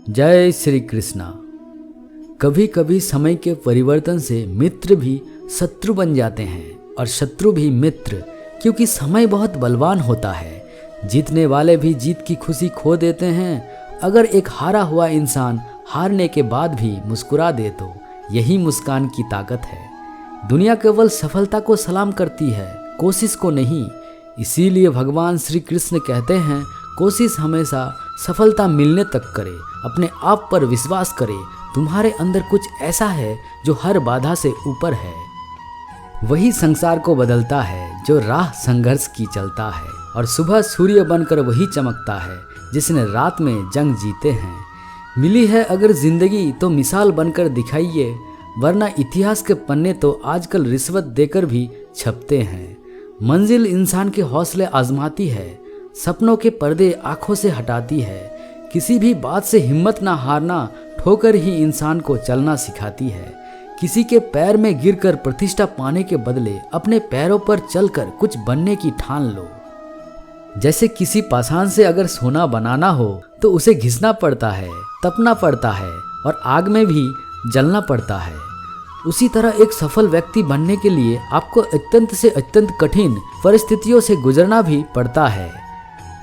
जय श्री कृष्णा। कभी कभी समय के परिवर्तन से मित्र भी शत्रु बन जाते हैं और शत्रु भी मित्र, क्योंकि समय बहुत बलवान होता है। जीतने वाले भी जीत की खुशी खो देते हैं। अगर एक हारा हुआ इंसान हारने के बाद भी मुस्कुरा दे तो यही मुस्कान की ताकत है। दुनिया केवल सफलता को सलाम करती है, कोशिश को नहीं। इसीलिए भगवान श्री कृष्ण कहते हैं, कोशिश हमेशा सफलता मिलने तक करे, अपने आप पर विश्वास करे। तुम्हारे अंदर कुछ ऐसा है जो हर बाधा से ऊपर है। वही संसार को बदलता है जो राह संघर्ष की चलता है, और सुबह सूर्य बनकर वही चमकता है जिसने रात में जंग जीते हैं। मिली है अगर जिंदगी तो मिसाल बनकर दिखाइए, वरना इतिहास के पन्ने तो आजकल रिश्वत देकर भी छपते हैं। मंजिल इंसान के हौसले आजमाती है, सपनों के पर्दे आंखों से हटाती है। किसी भी बात से हिम्मत ना हारना, ठोकर ही इंसान को चलना सिखाती है। किसी के पैर में गिरकर प्रतिष्ठा पाने के बदले अपने पैरों पर चलकर कुछ बनने की ठान लो। जैसे किसी पाषाण से अगर सोना बनाना हो तो उसे घिसना पड़ता है, तपना पड़ता है और आग में भी जलना पड़ता है। उसी तरह एक सफल व्यक्ति बनने के लिए आपको अत्यंत से अत्यंत कठिन परिस्थितियों से गुजरना भी पड़ता है।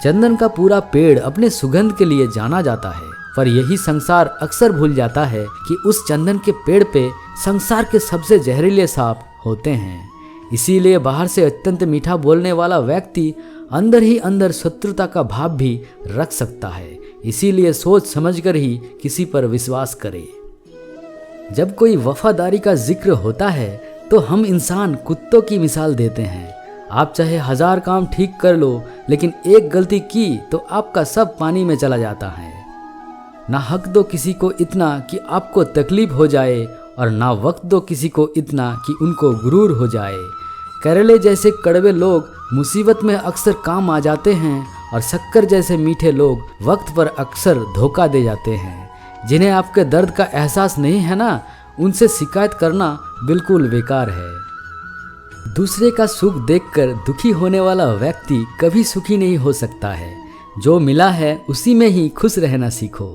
चंदन का पूरा पेड़ अपने सुगंध के लिए जाना जाता है, पर यही संसार अक्सर भूल जाता है कि उस चंदन के पेड़ पे संसार के सबसे जहरीले सांप होते हैं। इसीलिए बाहर से अत्यंत मीठा बोलने वाला व्यक्ति अंदर ही अंदर शत्रुता का भाव भी रख सकता है। इसीलिए सोच समझकर ही किसी पर विश्वास करें। जब कोई वफादारी का जिक्र होता है तो हम इंसान कुत्तों की मिसाल देते हैं। आप चाहे 1000 काम ठीक कर लो, लेकिन एक गलती की तो आपका सब पानी में चला जाता है। ना हक दो किसी को इतना कि आपको तकलीफ हो जाए, और ना वक्त दो किसी को इतना कि उनको गुरूर हो जाए। करेले जैसे कड़वे लोग मुसीबत में अक्सर काम आ जाते हैं, और शक्कर जैसे मीठे लोग वक्त पर अक्सर धोखा दे जाते हैं। जिन्हें आपके दर्द का एहसास नहीं है ना, उनसे शिकायत करना बिल्कुल बेकार है। दूसरे का सुख देखकर दुखी होने वाला व्यक्ति कभी सुखी नहीं हो सकता है। जो मिला है उसी में ही खुश रहना सीखो।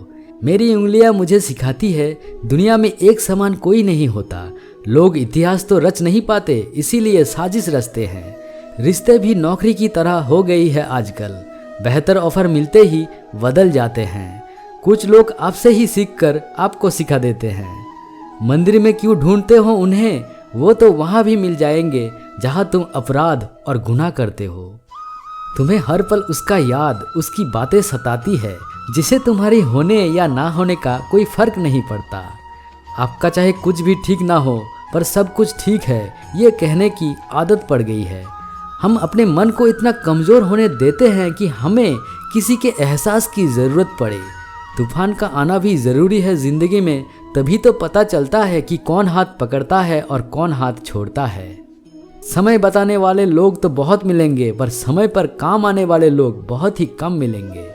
मेरी उंगलियां मुझे सिखाती है, दुनिया में एक समान कोई नहीं होता। लोग इतिहास तो रच नहीं पाते, इसीलिए साजिश रचते हैं। रिश्ते भी नौकरी की तरह हो गई है आजकल। बेहतर ऑफर मिलते ही बदल जाते हैं। कुछ लोग आपसे ही सीखकर आपको सिखा देते हैं। मंदिर में क्यों ढूंढते हो उन्हें, वो तो वहां भी मिल जाएंगे जहां तुम अपराध और गुनाह करते हो। तुम्हें हर पल उसका याद, उसकी बातें सताती है, जिसे तुम्हारी होने या ना होने का कोई फर्क नहीं पड़ता। आपका चाहे कुछ भी ठीक ना हो, पर सब कुछ ठीक है ये कहने की आदत पड़ गई है। हम अपने मन को इतना कमज़ोर होने देते हैं कि हमें किसी के एहसास की ज़रूरत पड़े। तूफान का आना भी ज़रूरी है ज़िंदगी में, तभी तो पता चलता है कि कौन हाथ पकड़ता है और कौन हाथ छोड़ता है। समय बताने वाले लोग तो बहुत मिलेंगे, पर समय पर काम आने वाले लोग बहुत ही कम मिलेंगे।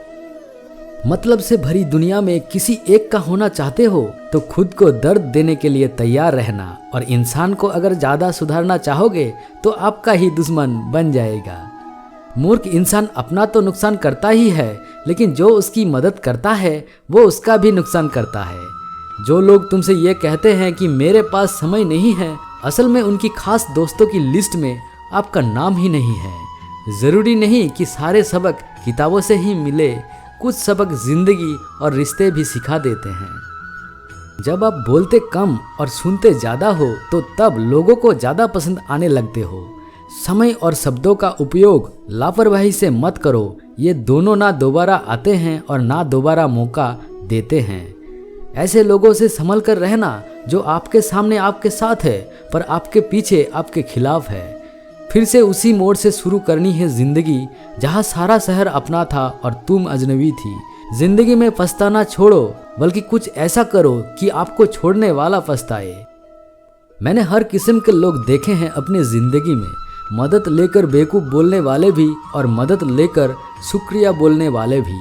मतलब से भरी दुनिया में किसी एक का होना चाहते हो तो खुद को दर्द देने के लिए तैयार रहना, और इंसान को अगर ज़्यादा सुधारना चाहोगे तो आपका ही दुश्मन बन जाएगा। मूर्ख इंसान अपना तो नुकसान करता ही है, लेकिन जो उसकी मदद करता है वो उसका भी नुकसान करता है। जो लोग तुमसे ये कहते हैं कि मेरे पास समय नहीं है, असल में उनकी खास दोस्तों की लिस्ट में आपका नाम ही नहीं है। ज़रूरी नहीं कि सारे सबक किताबों से ही मिले, कुछ सबक जिंदगी और रिश्ते भी सिखा देते हैं। जब आप बोलते कम और सुनते ज़्यादा हो तो तब लोगों को ज़्यादा पसंद आने लगते हो। समय और शब्दों का उपयोग लापरवाही से मत करो, ये दोनों ना दोबारा आते हैं और ना दोबारा मौका देते हैं। ऐसे लोगों से संभल कर रहना जो आपके सामने आपके साथ है, पर आपके पीछे आपके खिलाफ है। फिर से उसी मोड़ से शुरू करनी है जिंदगी, जहाँ सारा शहर अपना था और तुम अजनबी थी। जिंदगी में पछताना छोड़ो, बल्कि कुछ ऐसा करो कि आपको छोड़ने वाला पछताए। मैंने हर किस्म के लोग देखे हैं अपनी जिंदगी में, मदद लेकर बेवकूफ़ बोलने वाले भी और मदद लेकर शुक्रिया बोलने वाले भी।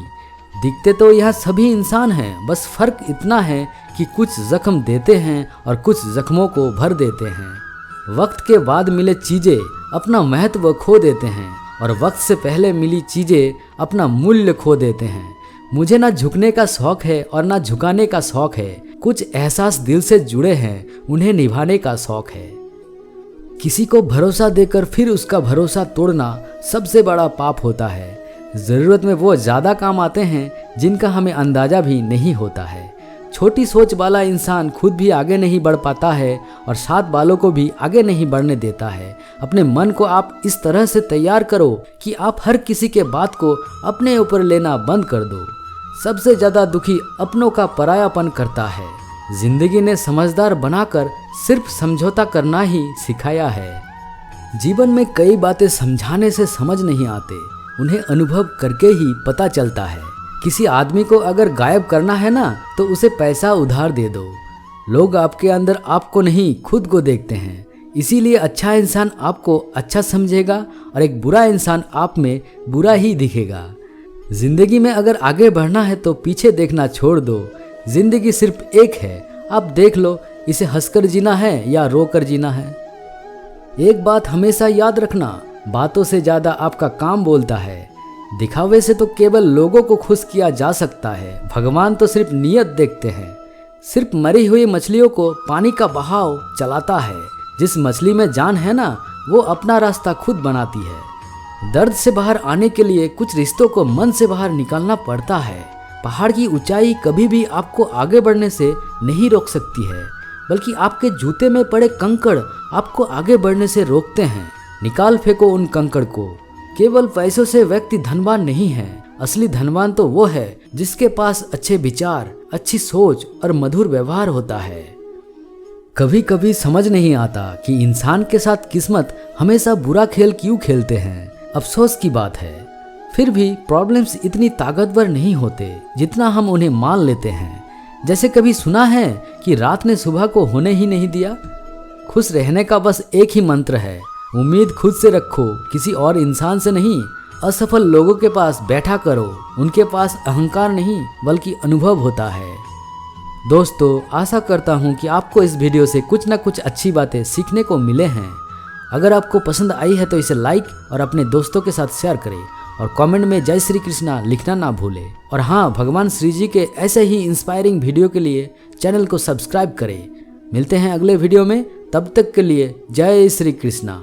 दिखते तो यह सभी इंसान हैं, बस फ़र्क इतना है कि कुछ जख्म देते हैं और कुछ जख्मों को भर देते हैं। वक्त के बाद मिले चीज़ें अपना महत्व खो देते हैं, और वक्त से पहले मिली चीज़ें अपना मूल्य खो देते हैं। मुझे ना झुकने का शौक है और ना झुकाने का शौक है। कुछ एहसास दिल से जुड़े हैं, उन्हें निभाने का शौक है। किसी को भरोसा देकर फिर उसका भरोसा तोड़ना सबसे बड़ा पाप होता है। ज़रूरत में वो ज़्यादा काम आते हैं जिनका हमें अंदाज़ा भी नहीं होता है। छोटी सोच वाला इंसान खुद भी आगे नहीं बढ़ पाता है और साथ वालों को भी आगे नहीं बढ़ने देता है। अपने मन को आप इस तरह से तैयार करो कि आप हर किसी के बात को अपने ऊपर लेना बंद कर दो। सबसे ज़्यादा दुखी अपनों का परायापन करता है। जिंदगी ने समझदार बनाकर सिर्फ समझौता करना ही सिखाया है। जीवन में कई बातें समझाने से समझ नहीं आते, उन्हें अनुभव करके ही पता चलता है। किसी आदमी को अगर गायब करना है ना तो उसे पैसा उधार दे दो। लोग आपके अंदर आपको नहीं खुद को देखते हैं, इसीलिए अच्छा इंसान आपको अच्छा समझेगा और एक बुरा इंसान आप में बुरा ही दिखेगा। जिंदगी में अगर आगे बढ़ना है तो पीछे देखना छोड़ दो। जिंदगी सिर्फ एक है, आप देख लो इसे हंसकर जीना है या रोकर जीना है। एक बात हमेशा याद रखना, बातों से ज़्यादा आपका काम बोलता है। दिखावे से तो केवल लोगों को खुश किया जा सकता है, भगवान तो सिर्फ नियत देखते हैं। सिर्फ मरी हुई मछलियों को पानी का बहाव चलाता है। जिस मछली में जान है ना वो अपना रास्ता खुद बनाती है। दर्द से बाहर आने के लिए कुछ रिश्तों को मन से बाहर निकालना पड़ता है। पहाड़ की ऊंचाई कभी भी आपको आगे बढ़ने से नहीं रोक सकती है, बल्कि आपके जूते में पड़े कंकड़ आपको आगे बढ़ने से रोकते हैं। निकाल फेंको उन कंकड़ को। केवल पैसों से व्यक्ति धनवान नहीं है, असली धनवान तो वो है जिसके पास अच्छे विचार, अच्छी सोच और मधुर व्यवहार होता है। कभी कभी समझ नहीं आता कि इंसान के साथ किस्मत हमेशा बुरा खेल क्यों खेलते हैं। अफसोस की बात है, फिर भी प्रॉब्लम्स इतनी ताकतवर नहीं होते जितना हम उन्हें मान लेते हैं। जैसे कभी सुना है कि रात ने सुबह को होने ही नहीं दिया। खुश रहने का बस एक ही मंत्र है, उम्मीद खुद से रखो, किसी और इंसान से नहीं। असफल लोगों के पास बैठा करो, उनके पास अहंकार नहीं बल्कि अनुभव होता है। दोस्तों, आशा करता हूँ कि आपको इस वीडियो से कुछ न कुछ अच्छी बातें सीखने को मिले हैं। अगर आपको पसंद आई है तो इसे लाइक और अपने दोस्तों के साथ शेयर करें और कमेंट में जय श्री कृष्णा लिखना ना भूलें। और हाँ, भगवान श्री जी के ऐसे ही इंस्पायरिंग वीडियो के लिए चैनल को सब्सक्राइब करें। मिलते हैं अगले वीडियो में, तब तक के लिए जय श्री कृष्णा।